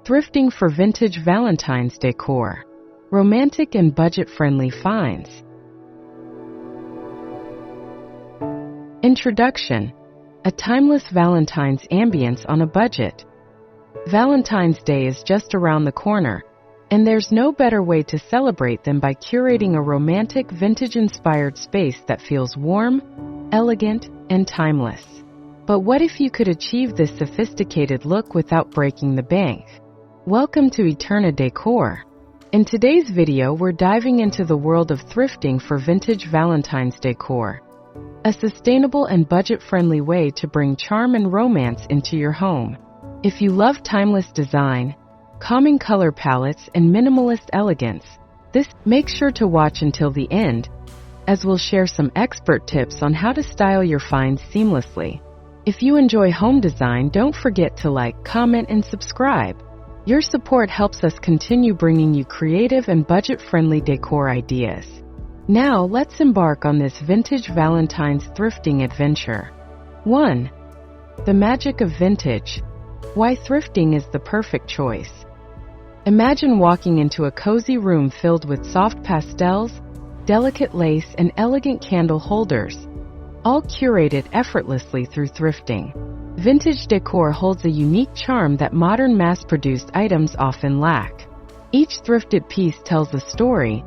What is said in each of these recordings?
Thrifting for vintage Valentine's decor. Romantic and budget-friendly finds. Introduction. A timeless Valentine's ambience on a budget. Valentine's Day is just around the corner, and there's no better way to celebrate than by curating a romantic, vintage-inspired space that feels warm, elegant, and timeless. But what if you could achieve this sophisticated look without breaking the bank? Welcome to Eterna Decor. In today's video, we're diving into the world of thrifting for vintage Valentine's decor. A sustainable and budget-friendly way to bring charm and romance into your home. If you love timeless design, calming color palettes, and minimalist elegance, make sure to watch until the end, as we'll share some expert tips on how to style your finds seamlessly. If you enjoy home design, don't forget to like, comment, and subscribe. Your support helps us continue bringing you creative and budget-friendly decor ideas. Now, let's embark on this vintage Valentine's thrifting adventure. 1. The magic of vintage. Why thrifting is the perfect choice. Imagine walking into a cozy room filled with soft pastels, delicate lace, and elegant candle holders, all curated effortlessly through thrifting. Vintage decor holds a unique charm that modern mass-produced items often lack. Each thrifted piece tells a story,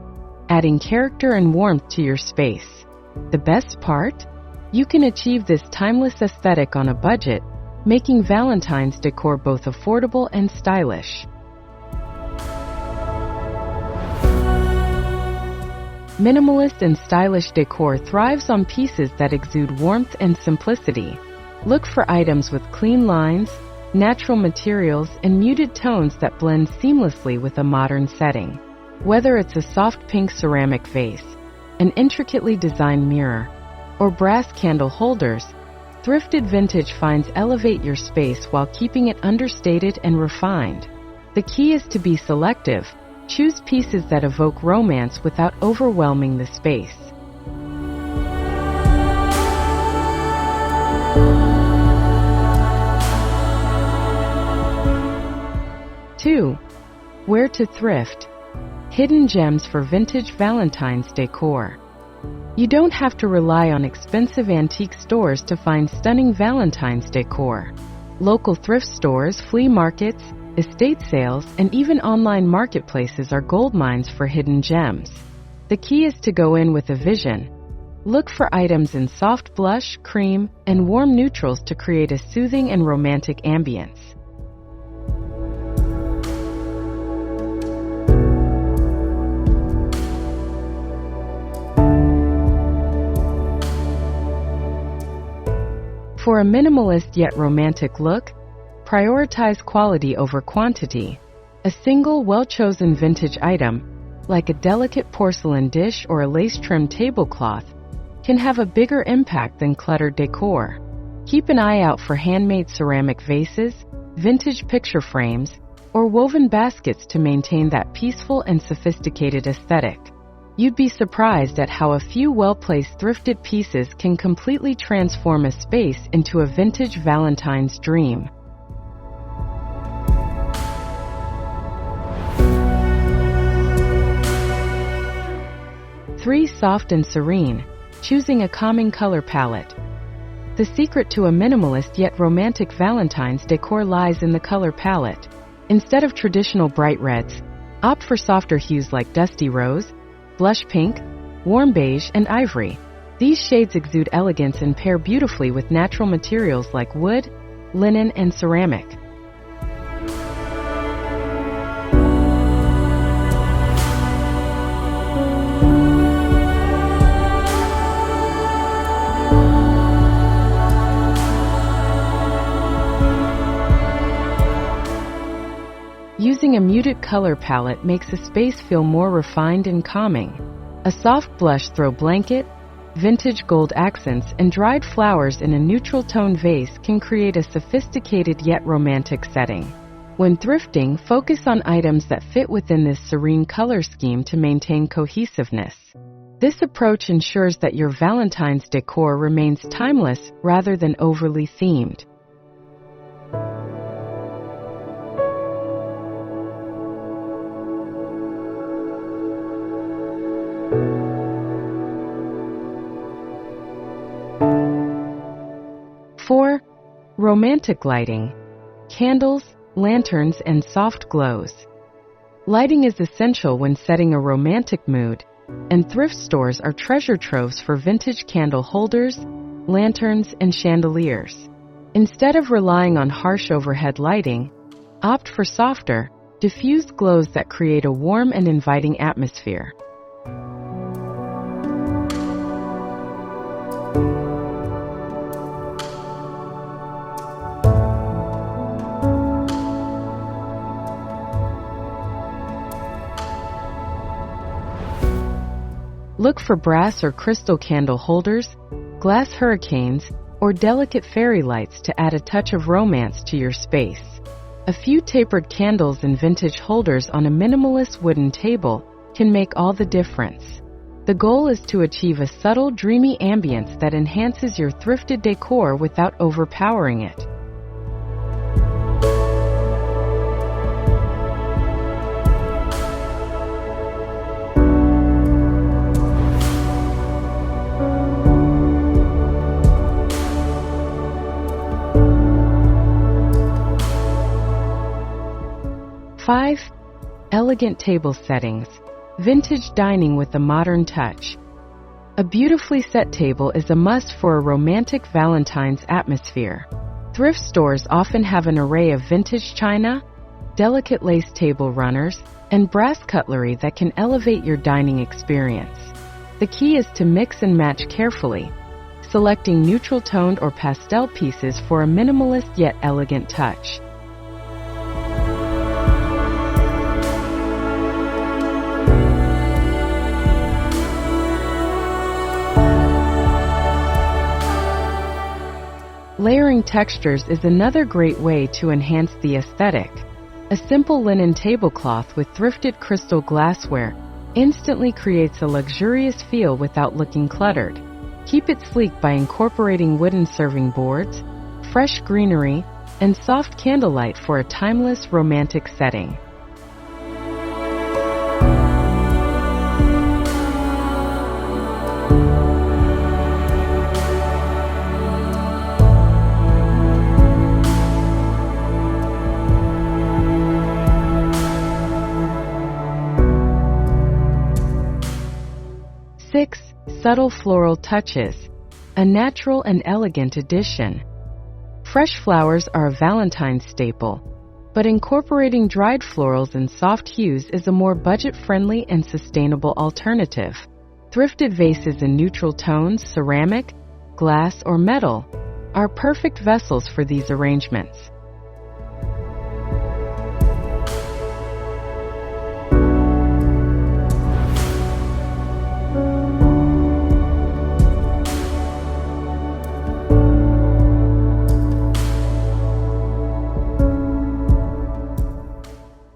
adding character and warmth to your space. The best part? You can achieve this timeless aesthetic on a budget, making Valentine's decor both affordable and stylish. Minimalist and stylish decor thrives on pieces that exude warmth and simplicity. Look for items with clean lines, natural materials, and muted tones that blend seamlessly with a modern setting. Whether it's a soft pink ceramic vase, an intricately designed mirror, or brass candle holders, thrifted vintage finds elevate your space while keeping it understated and refined. The key is to be selective. Choose pieces that evoke romance without overwhelming the space. 2. Where to thrift. Hidden gems for vintage Valentine's decor. You don't have to rely on expensive antique stores to find stunning Valentine's decor. Local thrift stores, flea markets, estate sales, and even online marketplaces are goldmines for hidden gems. The key is to go in with a vision. Look for items in soft blush, cream, and warm neutrals to create a soothing and romantic ambience. For a minimalist yet romantic look, prioritize quality over quantity. A single, well-chosen vintage item, like a delicate porcelain dish or a lace-trimmed tablecloth, can have a bigger impact than cluttered decor. Keep an eye out for handmade ceramic vases, vintage picture frames, or woven baskets to maintain that peaceful and sophisticated aesthetic. You'd be surprised at how a few well-placed thrifted pieces can completely transform a space into a vintage Valentine's dream. 3. Soft and serene. Choosing a calming color palette. The secret to a minimalist yet romantic Valentine's decor lies in the color palette. Instead of traditional bright reds, opt for softer hues like dusty rose, blush pink, warm beige, and ivory. These shades exude elegance and pair beautifully with natural materials like wood, linen, and ceramic. Using a muted color palette makes a space feel more refined and calming. A soft blush throw blanket, vintage gold accents, and dried flowers in a neutral tone vase can create a sophisticated yet romantic setting. When thrifting, focus on items that fit within this serene color scheme to maintain cohesiveness. This approach ensures that your Valentine's decor remains timeless rather than overly themed. Romantic lighting. Candles, lanterns, and soft glows. Lighting is essential when setting a romantic mood, and thrift stores are treasure troves for vintage candle holders, lanterns, and chandeliers. Instead of relying on harsh overhead lighting, opt for softer, diffused glows that create a warm and inviting atmosphere. Look for brass or crystal candle holders, glass hurricanes, or delicate fairy lights to add a touch of romance to your space. A few tapered candles and vintage holders on a minimalist wooden table can make all the difference. The goal is to achieve a subtle, dreamy ambience that enhances your thrifted decor without overpowering it. Five, elegant table settings. Vintage dining with a modern touch. A beautifully set table is a must for a romantic Valentine's atmosphere. Thrift stores often have an array of vintage china, delicate lace table runners, and brass cutlery that can elevate your dining experience. The key is to mix and match carefully, selecting neutral-toned or pastel pieces for a minimalist yet elegant touch. Layering textures is another great way to enhance the aesthetic. A simple linen tablecloth with thrifted crystal glassware instantly creates a luxurious feel without looking cluttered. Keep it sleek by incorporating wooden serving boards, fresh greenery, and soft candlelight for a timeless romantic setting. Six, subtle floral touches. A natural and elegant addition. Fresh flowers are a Valentine's staple, but incorporating dried florals and soft hues is a more budget-friendly and sustainable alternative. Thrifted vases in neutral tones, ceramic, glass, or metal, are perfect vessels for these arrangements.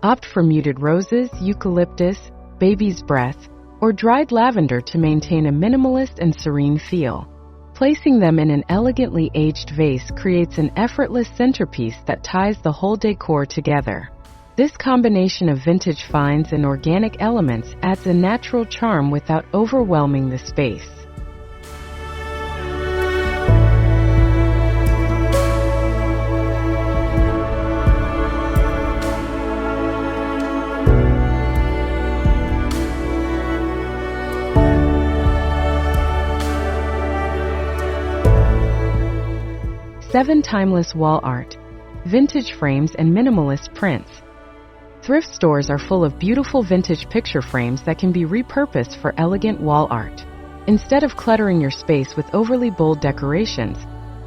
Opt for muted roses, eucalyptus, baby's breath, or dried lavender to maintain a minimalist and serene feel. Placing them in an elegantly aged vase creates an effortless centerpiece that ties the whole decor together. This combination of vintage finds and organic elements adds a natural charm without overwhelming the space. Seven, timeless wall art, vintage frames, and minimalist prints. Thrift stores are full of beautiful vintage picture frames that can be repurposed for elegant wall art. Instead of cluttering your space with overly bold decorations,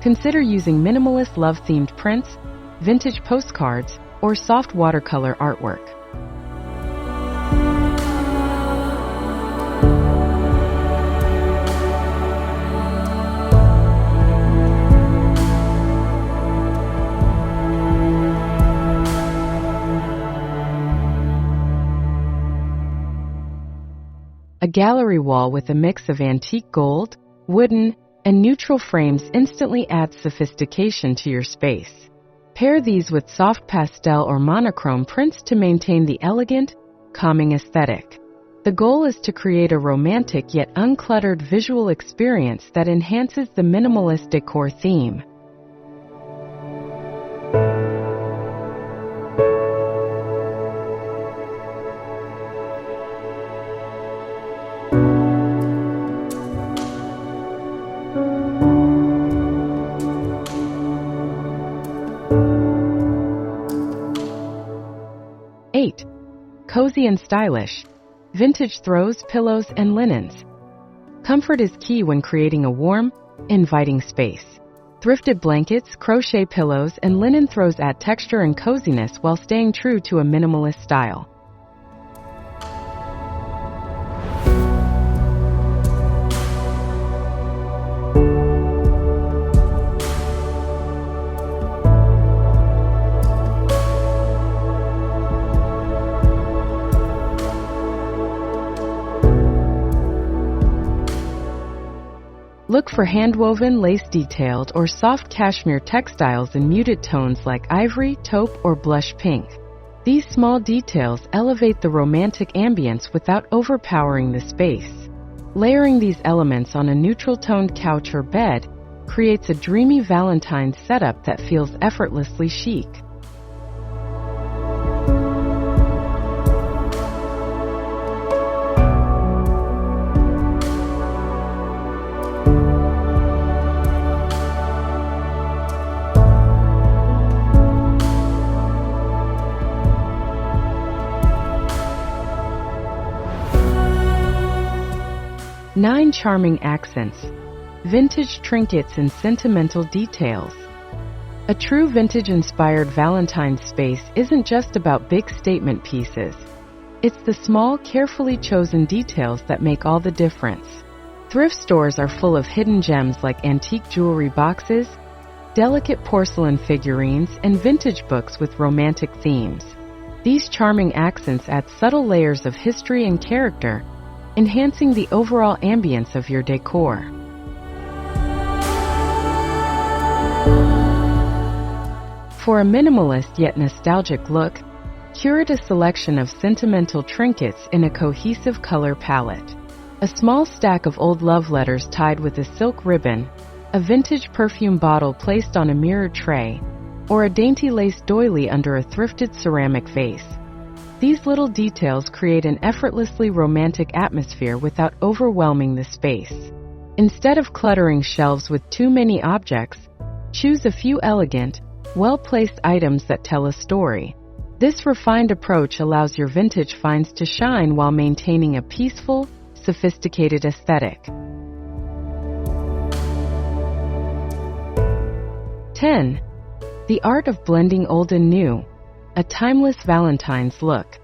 consider using minimalist love-themed prints, vintage postcards, or soft watercolor artwork. A gallery wall with a mix of antique gold, wooden, and neutral frames instantly adds sophistication to your space. Pair these with soft pastel or monochrome prints to maintain the elegant, calming aesthetic. The goal is to create a romantic yet uncluttered visual experience that enhances the minimalist decor theme. Cozy and stylish. Vintage throws, pillows, and linens. Comfort is key when creating a warm, inviting space. Thrifted blankets, crochet pillows, and linen throws add texture and coziness while staying true to a minimalist style. Look for hand-woven, lace-detailed, or soft cashmere textiles in muted tones like ivory, taupe, or blush pink. These small details elevate the romantic ambience without overpowering the space. Layering these elements on a neutral-toned couch or bed creates a dreamy Valentine's setup that feels effortlessly chic. Nine charming accents. Vintage trinkets and sentimental details. A true vintage-inspired Valentine's space isn't just about big statement pieces. It's the small, carefully chosen details that make all the difference. Thrift stores are full of hidden gems like antique jewelry boxes, delicate porcelain figurines, and vintage books with romantic themes. These charming accents add subtle layers of history and character, enhancing the overall ambience of your decor. For a minimalist yet nostalgic look, curate a selection of sentimental trinkets in a cohesive color palette. A small stack of old love letters tied with a silk ribbon, a vintage perfume bottle placed on a mirrored tray, or a dainty lace doily under a thrifted ceramic vase. These little details create an effortlessly romantic atmosphere without overwhelming the space. Instead of cluttering shelves with too many objects, choose a few elegant, well-placed items that tell a story. This refined approach allows your vintage finds to shine while maintaining a peaceful, sophisticated aesthetic. 10. The art of blending old and new. A timeless Valentine's look.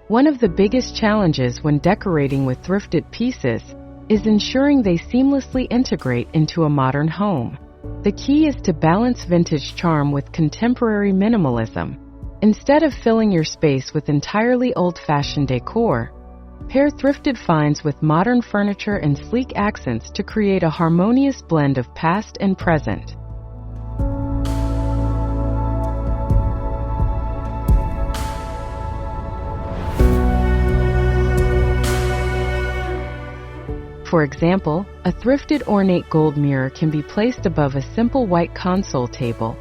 One of the biggest challenges when decorating with thrifted pieces is ensuring they seamlessly integrate into a modern home. The key is to balance vintage charm with contemporary minimalism. Instead of filling your space with entirely old-fashioned decor, pair thrifted finds with modern furniture and sleek accents to create a harmonious blend of past and present. For example, a thrifted ornate gold mirror can be placed above a simple white console table,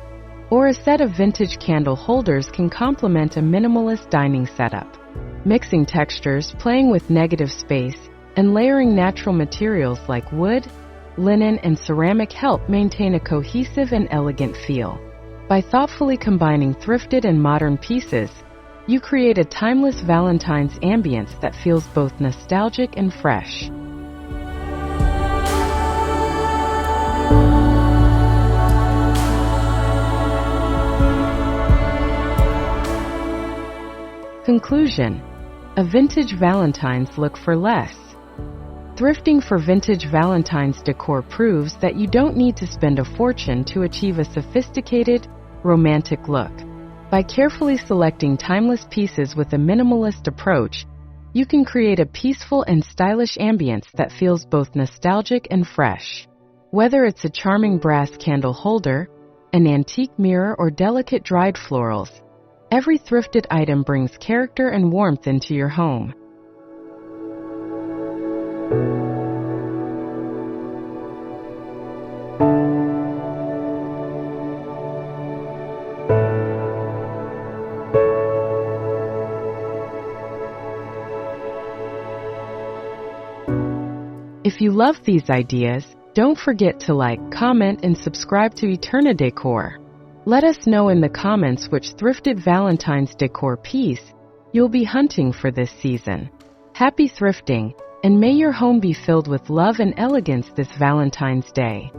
or a set of vintage candle holders can complement a minimalist dining setup. Mixing textures, playing with negative space, and layering natural materials like wood, linen, and ceramic help maintain a cohesive and elegant feel. By thoughtfully combining thrifted and modern pieces, you create a timeless Valentine's ambience that feels both nostalgic and fresh. Conclusion: a vintage Valentine's look for less. Thrifting for vintage Valentine's decor proves that you don't need to spend a fortune to achieve a sophisticated, romantic look. By carefully selecting timeless pieces with a minimalist approach, you can create a peaceful and stylish ambience that feels both nostalgic and fresh. Whether it's a charming brass candle holder, an antique mirror, or delicate dried florals, every thrifted item brings character and warmth into your home. If you love these ideas, don't forget to like, comment, and subscribe to Eterna Decor. Let us know in the comments which thrifted Valentine's decor piece you'll be hunting for this season. Happy thrifting, and may your home be filled with love and elegance this Valentine's Day.